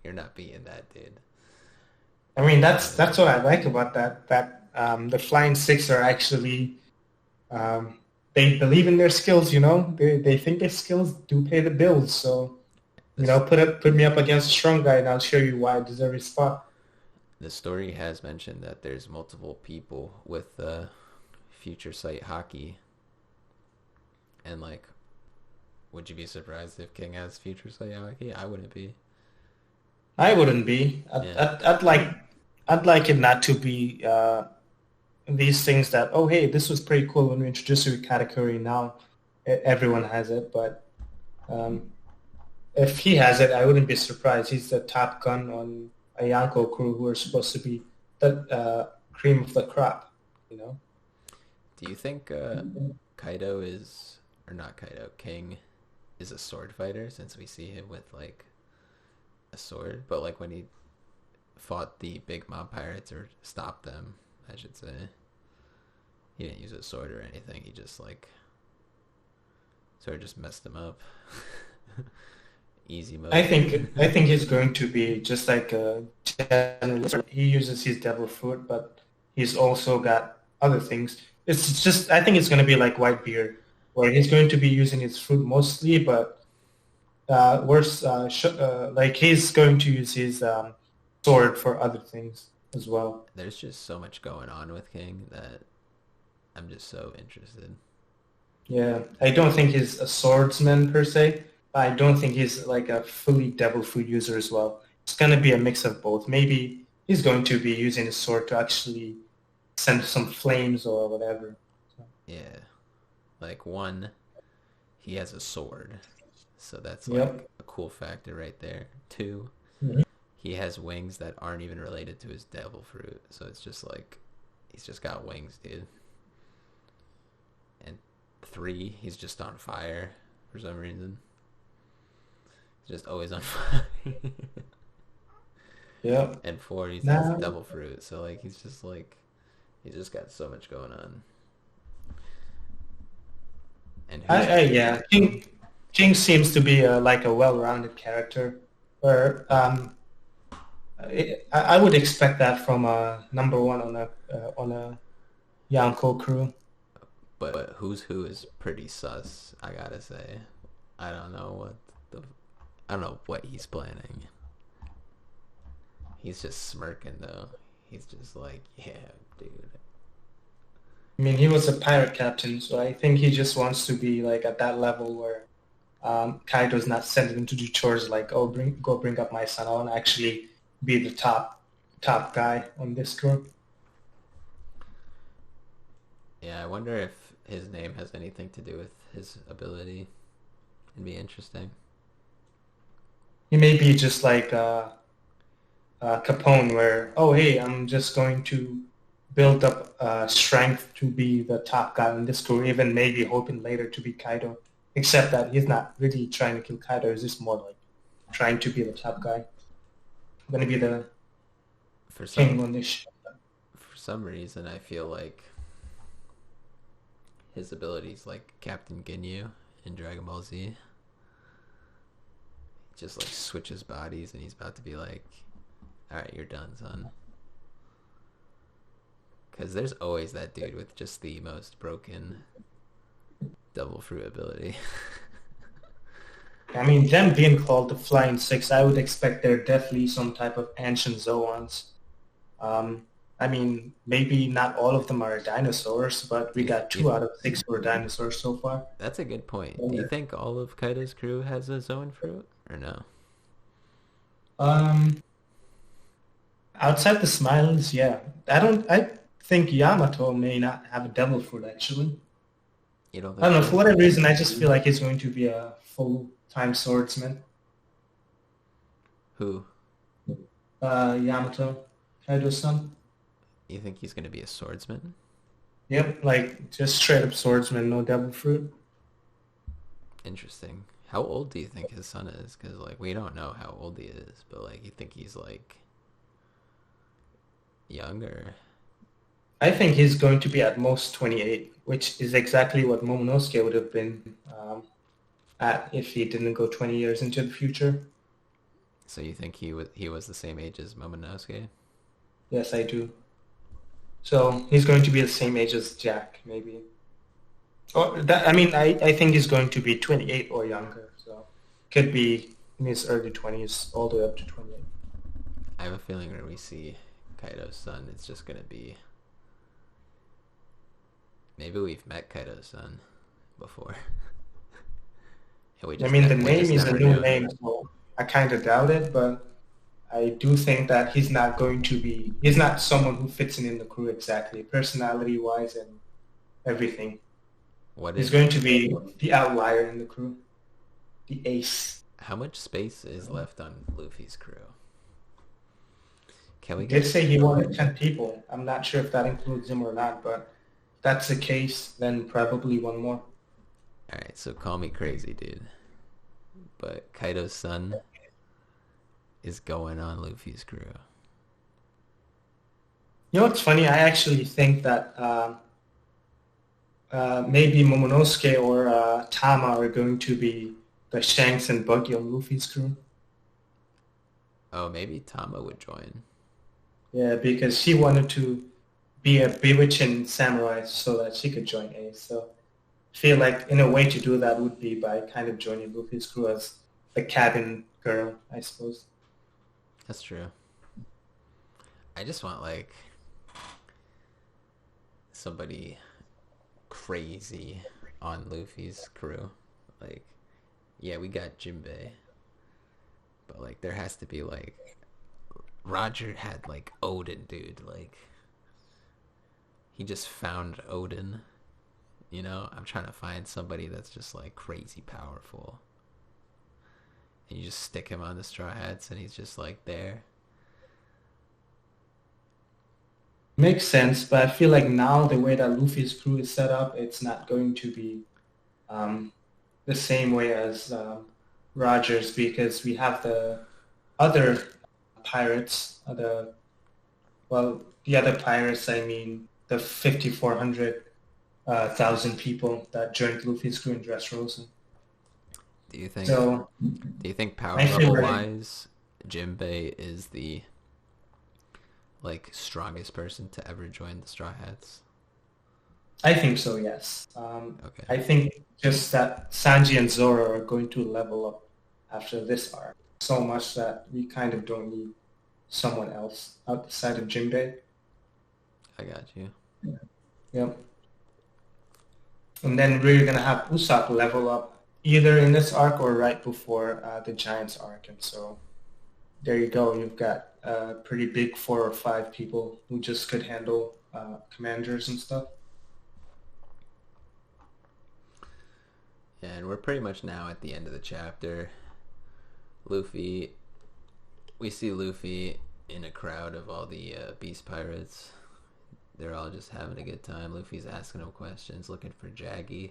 you're not beating that dude. I mean, that's what I like about that. That the Flying Six are actually they believe in their skills. You know, they think their skills do pay the bills. So you This know, put me up against a strong guy, and I'll show you why I deserve his spot. the story has mentioned that there's multiple people with future sight hockey, and like, would you be surprised if King has future sight hockey? I wouldn't be. I wouldn't be. Yeah, I'd like it not to be these things that, oh hey, this was pretty cool when we introduced you to Katakuri. Now everyone has it, but um, if he has it, I wouldn't be surprised. He's the top gun on a Yonko crew who are supposed to be the cream of the crop. You know. do you think Kaido is, or not Kaido, King is a sword fighter, since we see him with like a sword, but like when he fought the big mob pirates, or stopped them, I should say, he didn't use a sword or anything. He just like sort of just messed them up. Easy I mode. think I think he's going to be just like a generalist. He uses his devil fruit, but he's also got other things. It's just I think it's going to be like Whitebeard, where he's going to be using his fruit mostly, but like he's going to use his sword for other things as well. There's just so much going on with King that I'm just so interested. Yeah, I don't think he's a swordsman per se, but I don't think he's like a fully devil fruit user as well. It's going to be a mix of both. Maybe he's going to be using his sword to actually send some flames or whatever. So, Yeah. Like one, he has a sword. So that's like yep. a cool factor right there. Two, Mhm. he has wings that aren't even related to his devil fruit. So it's just like he's just got wings, dude. And three, he's just on fire for some reason. He's just always on fire. Yep. And four, he's a Now, devil fruit. So like he's just got so much going on. And who's yeah, King seems to be like a well-rounded character, where I would expect that from a number one on a Yamko crew. but who's who is pretty sus, I gotta say. I don't know what the I don't know what he's planning. He's just smirking though. He's just like, yeah, dude. I mean, he was a pirate captain, so I think he just wants to be like at that level where Kaido's not sending him to do chores like, oh, bring up my son. I want to actually be the top guy on this crew. Yeah, I wonder if his name has anything to do with his ability. It'd be interesting. He may be just like Capone, where oh hey, I'm just going to build up strength to be the top guy in this crew, even maybe hoping later to be Kaido. Except that he's not really trying to kill Kaido; he's just more like trying to be the top guy. I'm gonna be the For some king on this ship. for some reason I feel like his abilities like Captain Ginyu in Dragon Ball Z. He just like switches bodies and he's about to be like, alright, you're done, son. Because there's always that dude with just the most broken double fruit ability. I mean, them being called the Flying Six, I would expect they're definitely some type of ancient Zoans. Um, I mean, maybe not all of them are dinosaurs, but we do you, got do you, 2 out of 6 who are dinosaurs so far. that's a good point. Do you Yeah. think all of Kaido's crew has a Zoan fruit? Or no? Um, Outside the Smiles, yeah. I think Yamato may not have a devil fruit actually. You don't I think don't know, for so? whatever reason, I just feel like he's going to be a full-time swordsman. Who? Yamato, Kaido's son. You think he's going to be a swordsman? Yep, like just straight up swordsman, no devil fruit. Interesting. How old do you think his son is? Because, like, we don't know how old he is, but, like, you think he's, like, younger? I think he's going to be at most 28, which is exactly what Momonosuke would have been at if he didn't go 20 years into the future. So you think he was the same age as Momonosuke? Yes, I do. So he's going to be the same age as Jack, maybe. I mean, I think he's going to be 28 or younger. So could be in his early 20s all the way up to 28. I have a feeling when we see Kaido's son, it's just going to be... Maybe we've met Kaido's son before. And I mean, the we name just is a never new knew. name, so I kind of doubt it, but I do think that he's not someone who fits in the crew exactly, personality-wise and everything. What He's if... going to be the outlier in the crew, the ace. How much space is left on Luffy's crew? Can He we did get... say he wanted 10 people. I'm not sure if that includes him or not, but if that's the case, then probably one more. Alright, so call me crazy, dude. But Kaido's son is going on Luffy's crew. You know what's funny? I actually think that maybe Momonosuke or Tama are going to be the Shanks and Buggy on Luffy's crew. Oh, maybe Tama would join. Yeah, because she wanted to be a bewitching samurai so that she could join Ace. So I feel like in a way to do that would be by kind of joining Luffy's crew as the cabin girl, I suppose. That's true. I just want like somebody crazy on Luffy's crew. Like, yeah, we got Jinbei, but like there has to be like Roger had like Odin, dude. Like he just found Odin. You know, I'm trying to find somebody that's just like crazy powerful. And you just stick him on the Straw Hats and he's just like there. Makes sense, but I feel like now the way that Luffy's crew is set up, it's not going to be um, the same way as Rogers because we have the other pirates, the other pirates, I mean, the 5,400 thousand people that joined Luffy's crew in Dressrosa. Do you think So do you think power I feel level like wise Jinbei is the like strongest person to ever join the Straw Hats? I think so, yes. Okay. I think just that Sanji and Zoro are going to level up after this arc so much that we kind of don't need someone else outside of Jinbei. I got you. Yep. And then we're gonna have Usopp level up either in this arc or right before the Giants arc. And so there you go. You've got a pretty big 4 or 5 people who just could handle commanders and stuff. Yeah, and we're pretty much now at the end of the chapter. Luffy, we see Luffy in a crowd of all the Beast Pirates. They're all just having a good time. Luffy's asking them questions, looking for Jaggy.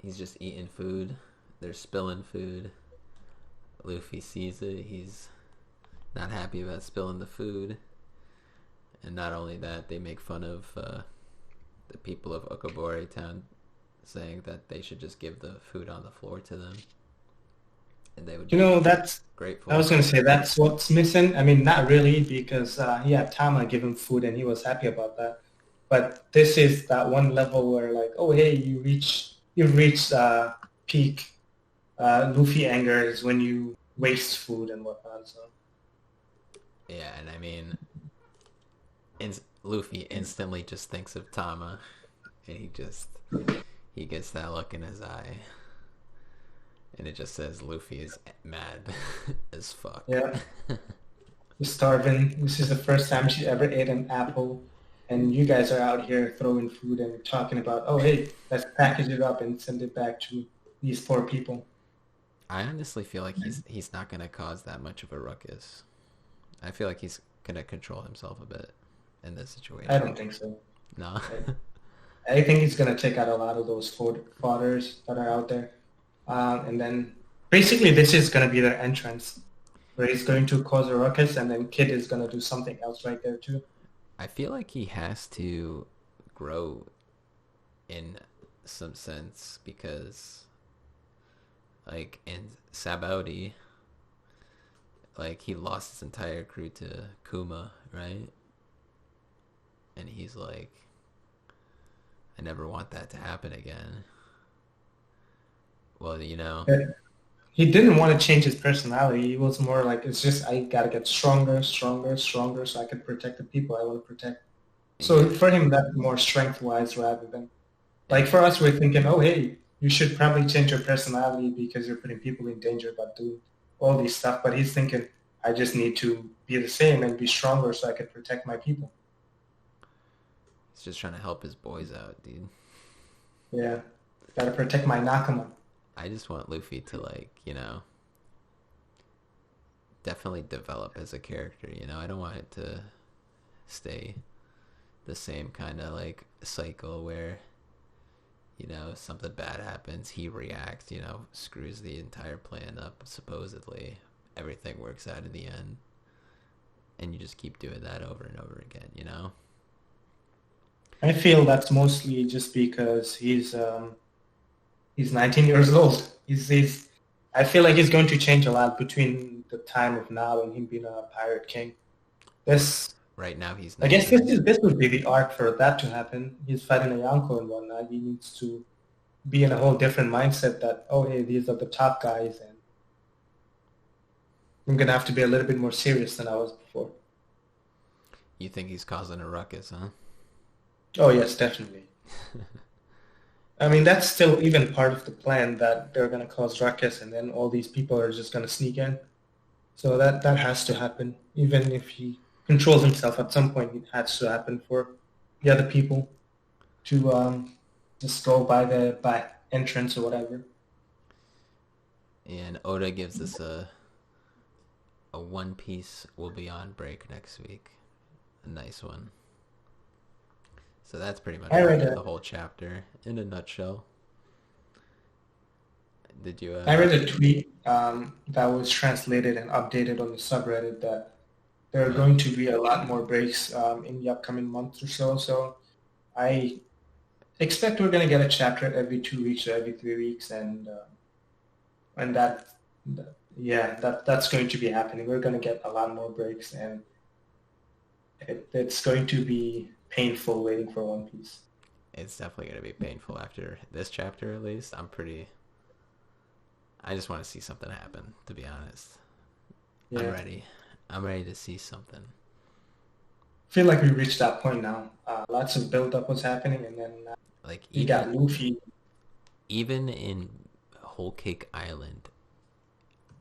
He's just eating food. They're spilling food. Luffy sees it. He's not happy about spilling the food. And not only that, they make fun of the people of Okobore Town, saying that they should just give the food on the floor to them. And they would You be know, that's I grateful. was gonna say that's what's missing. I mean, not really because he had Tama give him food and he was happy about that. But this is that one level where like, oh hey, you reach peak Luffy anger is when you waste food and whatnot. So Yeah, and I mean, Luffy instantly just thinks of Tama, and he gets that look in his eye, and it just says Luffy is mad as fuck. yeah, she's starving. This is the first time she ever ate an apple, and you guys are out here throwing food and talking about, oh hey, let's package it up and send it back to these poor people. I honestly feel like he's not gonna cause that much of a ruckus. I feel like he's gonna control himself a bit in this I situation. don't think so. No. I think he's going to take out a lot of those fodders that are out there. And then basically this is going to be their entrance where he's going to cause a ruckus and then Kid is going to do something else right there too. I feel like he has to grow in some sense because, like, in Sabaody, like, he lost his entire crew to Kuma, right? And he's like, I never want that to happen again. Well, you know, Uh, He didn't want to change his personality. He was more like, it's just, I got to get stronger, stronger, stronger so I can protect the people I want to protect. So yeah, for him, that's more strength-wise rather than, like and for us, we're thinking, oh, hey, you should probably change your personality because you're putting people in danger by doing all these stuff. But he's thinking, I just need to be the same and be stronger so I can protect my people. he's just trying to help his boys out, dude. Yeah, got to protect my Nakama. I just want Luffy to, like, you know, definitely develop as a character, you know? I don't want it to stay the same kind of, like, cycle where, you know, something bad happens, he reacts, you know, screws the entire plan up, supposedly. Everything works out in the end. And you just keep doing that over and over again, you know? I feel that's mostly just because he's He's 19 years old. He's I feel like he's going to change a lot between the time of now and him being a Pirate King. This, Right now he's I guess this 19. is this would be the arc for that to happen. He's fighting a Yonko and whatnot. He needs to be in a whole different mindset that, oh, hey, these are the top guys, and I'm gonna have to be a little bit more serious than I was before. You think he's causing a ruckus, huh? Oh yes, definitely. I mean, that's still even part of the plan that they're gonna cause ruckus, and then all these people are just gonna sneak in. So that has to happen. Even if he controls himself, at some point it has to happen for the other people to just go by the back entrance or whatever. And Oda gives us a One Piece will be on break next week. A nice one. So that's pretty much I read the whole chapter in a nutshell. Did you? I read a tweet that was translated and updated on the subreddit that there are going to be a lot more breaks in the upcoming months or so. So I expect we're going to get a chapter every 2 weeks or every 3 weeks, and yeah, that's going to be happening. We're going to get a lot more breaks, and it's going to be painful waiting for One Piece. It's definitely going to be painful after this chapter, at least. I just want to see something happen, to be honest. Yeah. I'm ready to see something. I feel like we reached that point now. Lots of build-up was happening, and then like you got Luffy. Even in Whole Cake Island,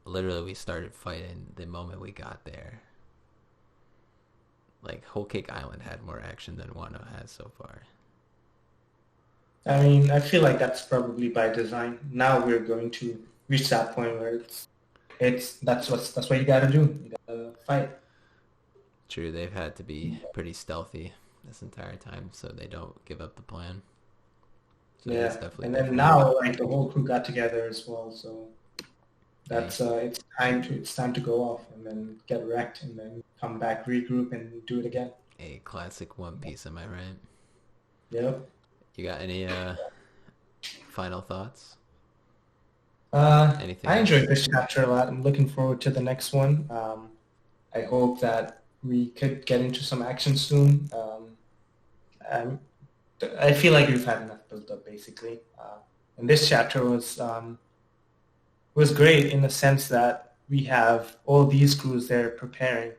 literally we started fighting the moment we got there. Like, Whole Cake Island had more action than Wano has so far. I mean, I feel like that's probably by design. Now we're going to reach that point where that's what you gotta do. You gotta fight. True, they've had to be pretty stealthy this entire time so they don't give up the plan. So yeah, and then now like the whole crew got together as well, so that's it's time to go off and then get wrecked and then come back, regroup, and do it again. A classic One Piece, am I right? Yep. You got any final thoughts? I enjoyed this chapter a lot. I'm looking forward to the next one. I hope that we could get into some action soon. I feel like we've had enough build up, basically. And this chapter was great in the sense that we have all these crews there preparing.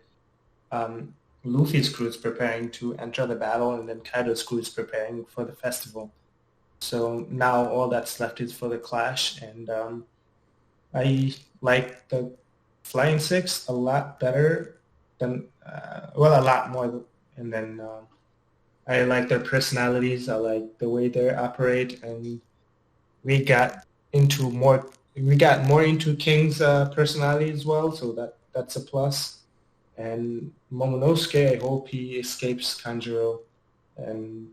Luffy's crew is preparing to enter the battle, and then Kaido's crew is preparing for the festival. So now all that's left is for the clash, and I like the Flying Six a lot better than, a lot more, and then I like their personalities. I like the way they operate, and we got more into King's personality as well, so that's a plus. And Momonosuke, I hope he escapes Kanjuro, and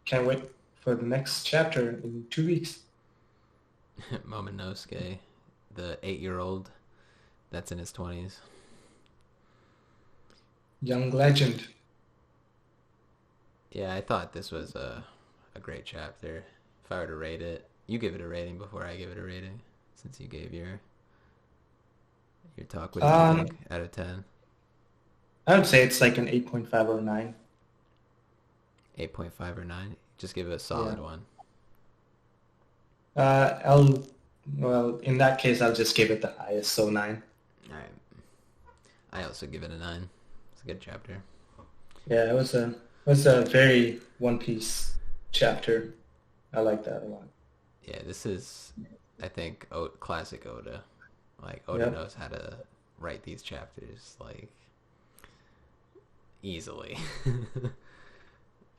can't wait for the next chapter in 2 weeks. Momonosuke, the 8-year-old that's in his 20s. Young legend. Yeah, I thought this was a great chapter. If I were to rate it, you give it a rating before I give it a rating, since you gave your talk. What do you think out of 10? I would say it's like an 8.5 or 9. 8.5 or 9? Just give it a solid one. In that case, I'll just give it the highest, so 9. All right. I also give it a 9. It's a good chapter. Yeah, it was a very One Piece chapter. I like that a lot. Yeah, this is, I think, classic Oda. Like, Oda knows how to write these chapters, like, easily.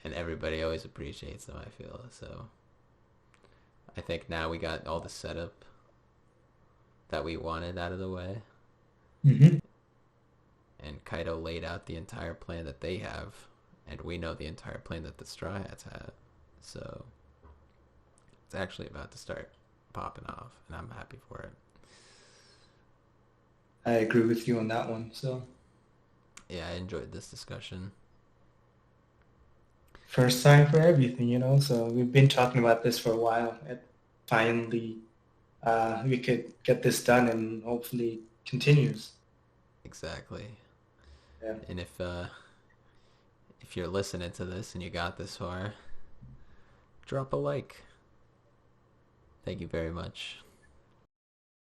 And everybody always appreciates them, I feel. So I think now we got all the setup that we wanted out of the way. Mm-hmm. And Kaido laid out the entire plan that they have, and we know the entire plan that the Straw Hats have. So it's actually about to start popping off, and I'm happy for it. I agree with you on that one. So yeah, I enjoyed this discussion. First time for everything, so we've been talking about this for a while. It finally we could get this done and hopefully continues. Exactly. Yeah. And if you're listening to this and you got this far, drop a like. Thank you very much.